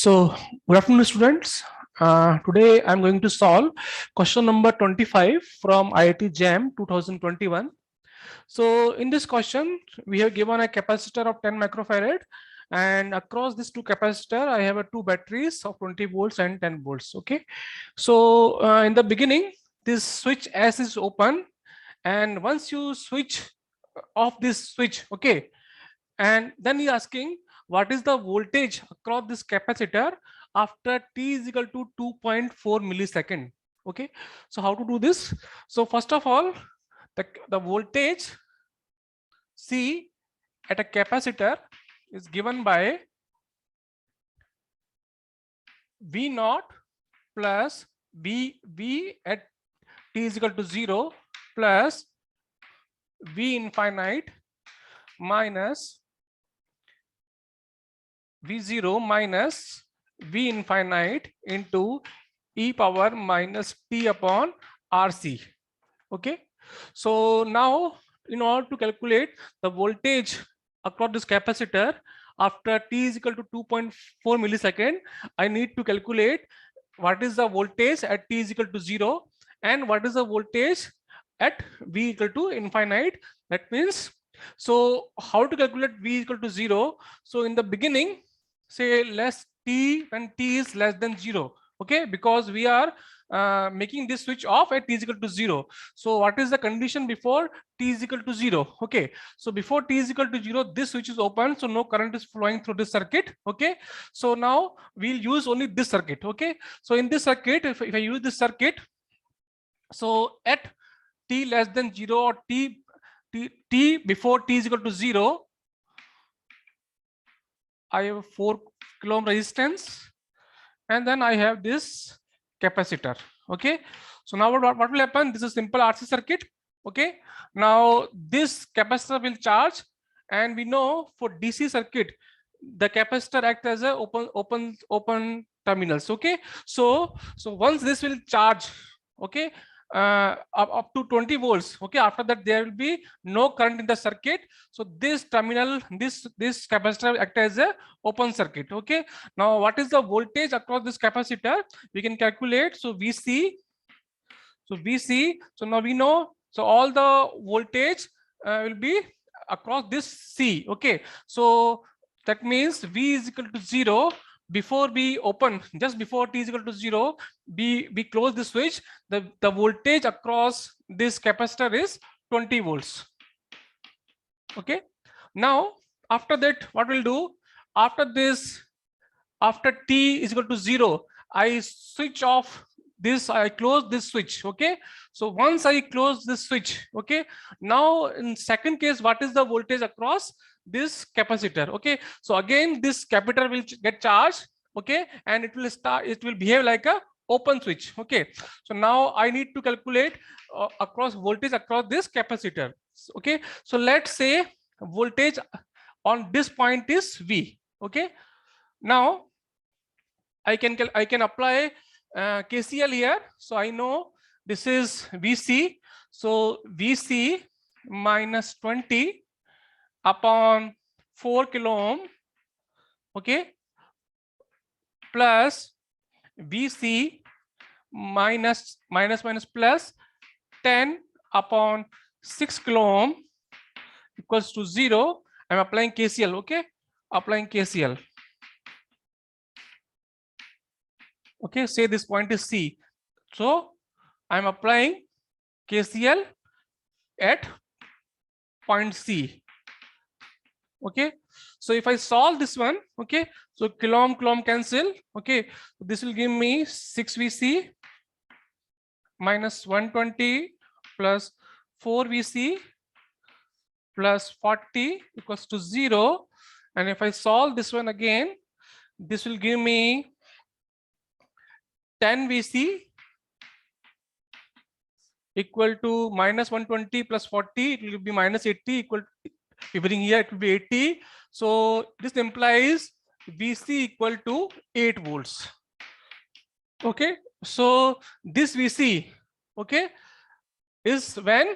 So, good afternoon, students. Today I'm going to solve question number 25 from IIT JAM 2021. So, in this question, we have given a capacitor of 10 microfarad, and across this two capacitor, I have two batteries of 20 volts and 10 volts. Okay. So, in the beginning, this switch S is open, and once you switch off this switch, okay, and then he asking what is the voltage across this capacitor after t is equal to 2.4 millisecond. Okay, so how to do this? So first of all, the voltage C at a capacitor is given by V naught plus V at t is equal to 0 plus V infinite minus V0 minus V infinite into e power minus t upon RC. Okay, so now in order to calculate the voltage across this capacitor after t is equal to 2.4 millisecond, I need to calculate what is the voltage at t is equal to 0 and what is the voltage at v equal to infinite. That means, so how to calculate v equal to 0? So in the beginning, say less t when t is less than 0. Okay, because we are making this switch off at t is equal to 0. So what is the condition before t is equal to 0? Okay, so before t is equal to 0, this switch is open, so no current is flowing through this circuit. Okay, so now we'll use only this circuit. Okay, so in this circuit, if I use this circuit, so at t less than 0 or t before t is equal to 0, I have 4 kilo ohm resistance, and then I have this capacitor. Okay, so now what will happen? This is simple RC circuit. Okay, now this capacitor will charge, and we know for DC circuit the capacitor acts as a open terminals. Okay, so once this will charge, okay, up to 20 volts. Okay, after that there will be no current in the circuit, so this terminal, this capacitor will act as a open circuit. Okay, now what is the voltage across this capacitor? We can calculate. So VC, so now we know, so all the voltage will be across this C. Okay, so that means V is equal to 0 before we open, just before t is equal to 0, we close the switch, the voltage across this capacitor is 20 volts. Okay, now after that what we'll do, after this, after t is equal to 0, I switch off this, I close this switch. Okay, so once I close this switch, okay, now in second case, what is the voltage across this capacitor? Okay, so again this capacitor will get charged. Okay, and it will behave like a open switch. Okay, so now I need to calculate across voltage across this capacitor. Okay, so let's say voltage on this point is V. Okay, now I can apply KCL here. So I know this is VC. So VC minus 20 upon 4 kilo ohm, okay, plus VC minus plus 10 upon 6 kilo ohm equals to 0. I'm applying KCL. Okay, applying KCL. Okay, say this point is C. So I'm applying KCL at point C. Okay, so if I solve this one, okay, so kilo ohm cancel. Okay, this will give me 6 VC minus 120 plus 4 VC plus 40 equals to 0. And if I solve this one again, this will give me 10 VC equal to minus 120 plus 40, it will be minus 80 equal to, if you bring here it will be 80. So this implies VC equal to 8 volts. Okay, so this VC, okay, is when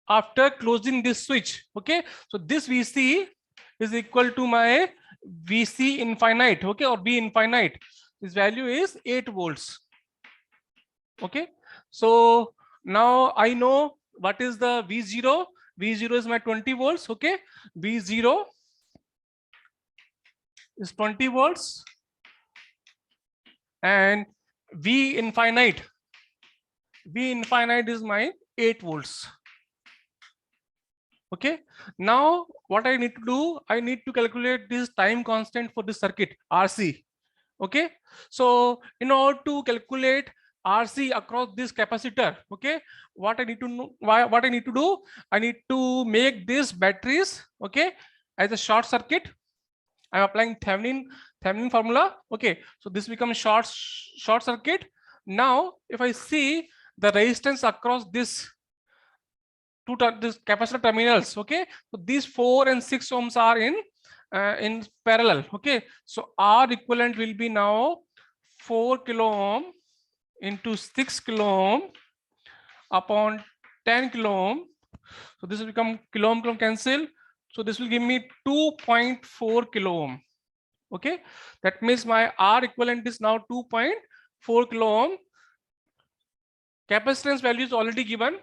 after closing this switch. Okay, so this VC is equal to my VC infinite, okay, or V infinite. This value is 8 volts. Okay, so now I know what is the V0. V0 is my 20 volts. Okay, V0 is 20 volts, and V infinite is my 8 volts. Okay, now what I need to do, I need to calculate this time constant for this circuit, RC. Okay, so in order to calculate RC across this capacitor, okay, what I need to know, what I need to do, I need to make these batteries, okay, as a short circuit. I'm applying Thevenin formula. Okay, so this becomes short circuit. Now if I see the resistance across this this capacitor terminals, okay, so these 4 and 6 ohms are in parallel. Okay, so R equivalent will be now 4 kilo ohm into 6 kilo ohm upon 10 kilo ohm. So this will become kilo ohm cancel. So this will give me 2.4 kilo ohm. Okay, that means my R equivalent is now 2.4 kilo ohm. Capacitance value is already given.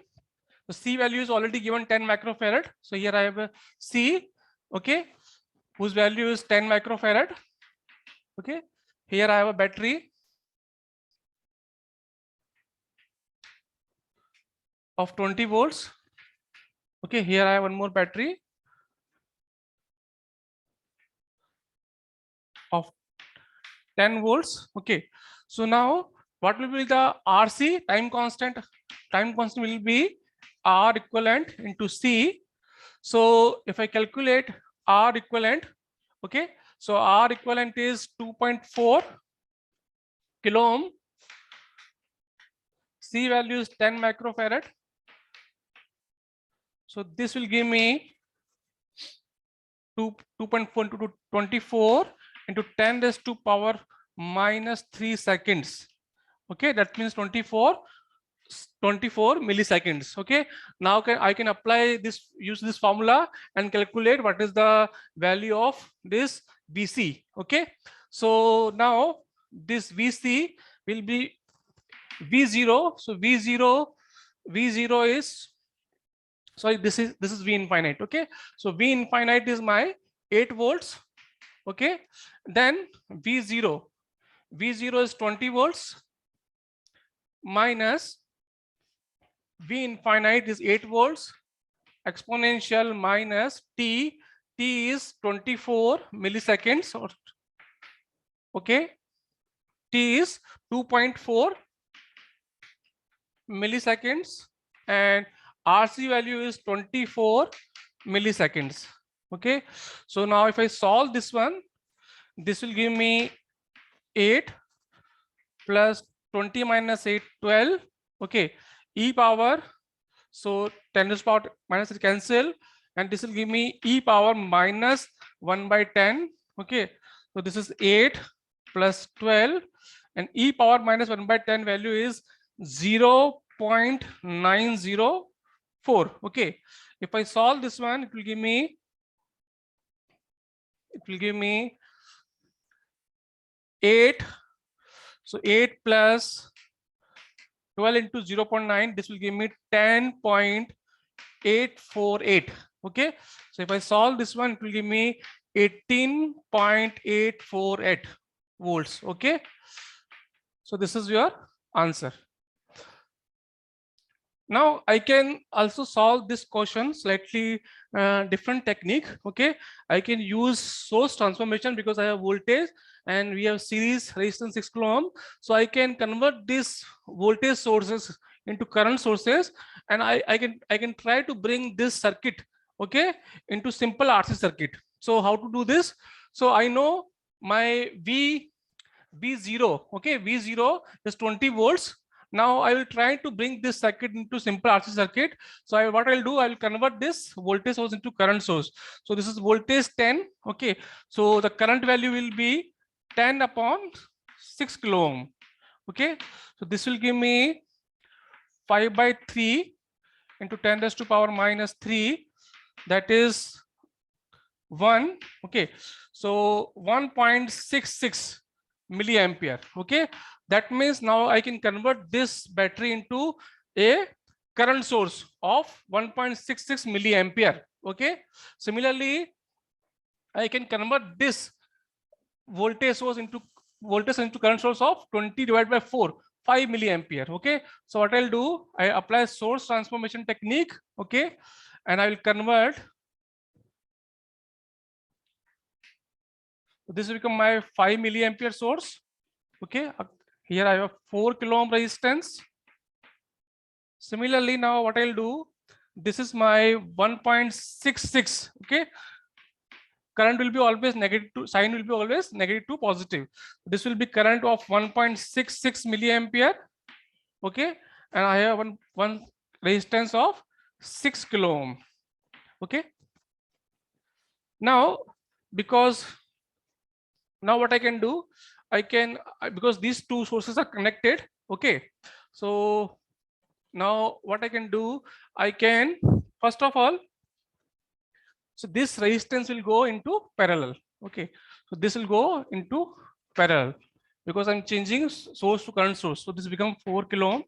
The C value is already given 10 microfarad. So here I have a C, okay, whose value is 10 microfarad. Okay, here I have a battery of 20 volts. Okay, here I have one more battery of 10 volts. Okay, so now what will be the RC time constant? Time constant will be R equivalent into C. So if I calculate R equivalent, okay, so R equivalent is 2.4 kilo ohm. C value is 10 microfarad. So this will give me 2.4 into 24 into 10 raised to power minus 3 seconds. Okay, that means 24 milliseconds. Okay, now I can apply this, use this formula and calculate what is the value of this VC. Okay, so now this VC will be V0. So V0 is, sorry, this is V infinite. Okay, so V infinite is my 8 volts. Okay, then V0 is 20 volts minus V infinite is 8 volts exponential minus T is 24 milliseconds, or okay, T is 2.4 milliseconds, and RC value is 24 milliseconds. Okay, so now if I solve this one, this will give me 8 plus 20 minus 8, 12. Okay, e power, so 10 to the power minus it cancel, and this will give me e power minus 1 by 10. Okay, so this is 8 plus 12, and e power minus 1 by 10 value is 0.904. Okay, if I solve this one, it will give me 8. So 8 plus 12 into 0.9, this will give me 10.848. Okay, so if I solve this one, it will give me 18.848 volts. Okay, so this is your answer. Now I can also solve this question slightly different technique. Okay, I can use source transformation because I have voltage and we have series resistance 6 kilo ohm. So I can convert these voltage sources into current sources, and I can try to bring this circuit, okay, into simple RC circuit. So how to do this? So I know my V0, okay, V0 is 20 volts. Now I will try to bring this circuit into simple RC circuit. So what I'll do, I'll convert this voltage source into current source. So this is voltage 10. Okay, so the current value will be 10 upon 6 kilo ohm. Okay, so this will give me 5 by 3 into 10 raised to power minus 3. That is 1, okay, so 1.66 milliampere. Okay, that means now I can convert this battery into a current source of 1.66 milliampere. Okay, similarly I can convert this voltage into current source of 20 divided by 4, 5 milliampere. Okay, so what I'll do, I apply source transformation technique. Okay, and I will convert. This will become my 5 milliampere source. Okay, here I have 4 kilo ohm resistance. Similarly, now what I'll do, this is my 1.66. Okay, current will be always negative to, sign will be always negative to positive. This will be current of 1.66 milliampere. Okay, and I have one resistance of 6 kilo ohm. Okay, now because now what I can do, I can, because these two sources are connected. Okay, so now what I can do, I can first of all, so this resistance will go into parallel. Okay, so this will go into parallel because I'm changing source to current source. So this become 4 kilo ohm.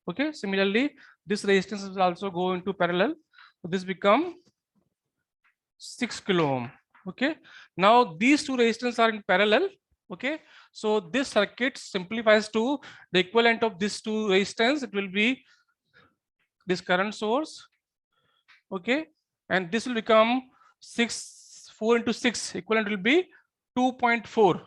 Okay, similarly this resistance will also go into parallel. So this become 6 kilo ohm. Okay, now these two resistors are in parallel. Okay, so this circuit simplifies to the equivalent of these two resistance. It will be this current source. Okay, and this will become 4 into 6 equivalent will be 2.4. So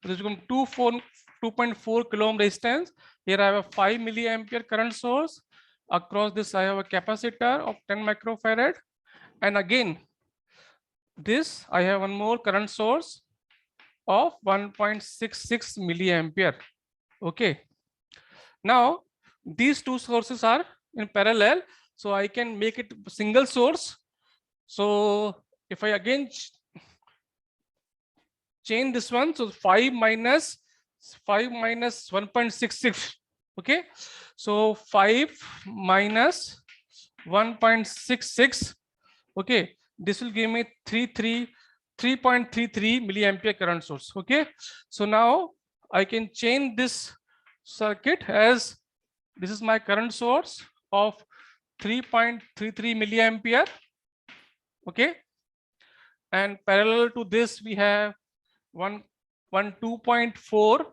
this become 2.4 kilo ohm resistance. Here I have a 5 milliampere current source. Across this I have a capacitor of 10 microfarad, and again this I have one more current source of 1.66 milliampere. Okay, now these two sources are in parallel, so I can make it single source. So if I again change this one, so 5 minus 1.66. Okay, so 5 minus 1.66. Okay, this will give me 3.33 milliampere current source. Okay, so now I can change this circuit as this is my current source of 3.33 milliampere. Okay, and parallel to this we have 2.4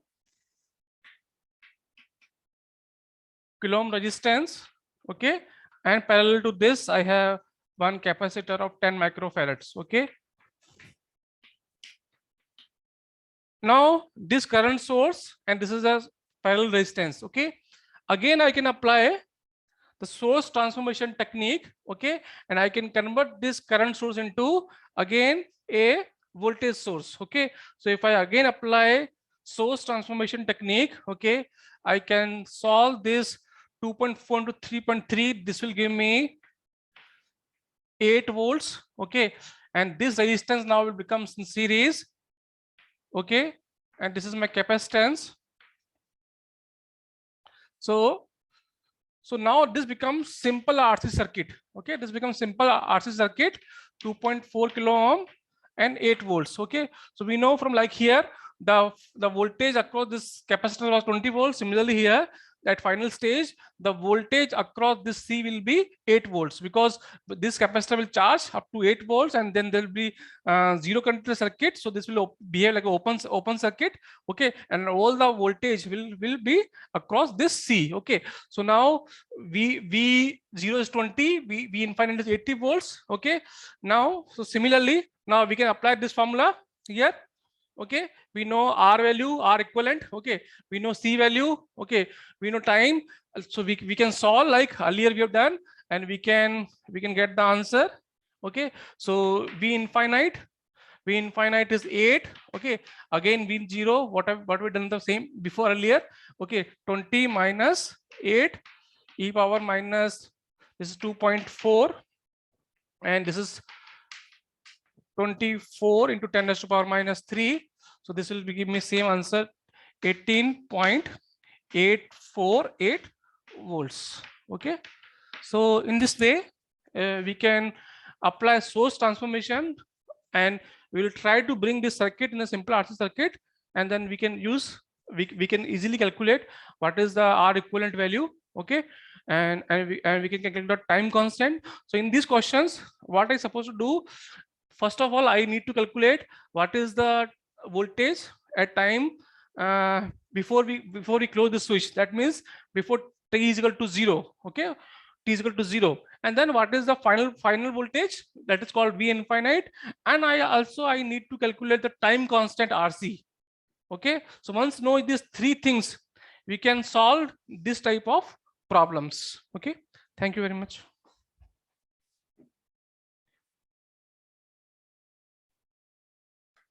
kilo ohm resistance. Okay, and parallel to this I have one capacitor of 10 microfarads. Okay, now this current source and this is a parallel resistance. Okay, again I can apply the source transformation technique. Okay, and I can convert this current source into again a voltage source. Okay, so if I again apply source transformation technique, okay, I can solve this 2.4 into 3.3. This will give me 8 volts. Okay, and this resistance now will become in series. Okay, and this is my capacitance. So now this becomes simple RC circuit. Okay, this becomes simple RC circuit, 2.4 kilo ohm and 8 volts. Okay, so we know from like here the voltage across this capacitor was 20 volts. Similarly here at final stage the voltage across this C will be 8 volts because this capacitor will charge up to 8 volts and then there will be zero conductor circuit. So this will behave like an open circuit. Okay, and all the voltage will be across this C. Okay, so now V0 is 20, V infinite is 80 volts. Okay, now so similarly now we can apply this formula here. Okay, we know R value, R equivalent. Okay, we know C value. Okay, we know time. So we can solve like earlier we have done, and we can get the answer. Okay, so V infinite is 8. Okay, again V0, what we done the same before earlier. Okay, 20 minus 8 e power minus, this is 2.4, and this is 24 into 10 raised to power minus 3. So this will give me same answer, 18.848 volts. Okay, so in this way we can apply source transformation and we will try to bring this circuit in a simple RC circuit, and then we can use, we can easily calculate what is the R equivalent value. Okay, and we can calculate the time constant. So in these questions, what I supposed to do, first of all, I need to calculate what is the voltage at time before we close the switch. That means before t is equal to 0. Okay, t is equal to 0, and then what is the final voltage, that is called V infinite, and I need to calculate the time constant RC. Okay, so once know these three things, we can solve this type of problems. Okay, thank you very much.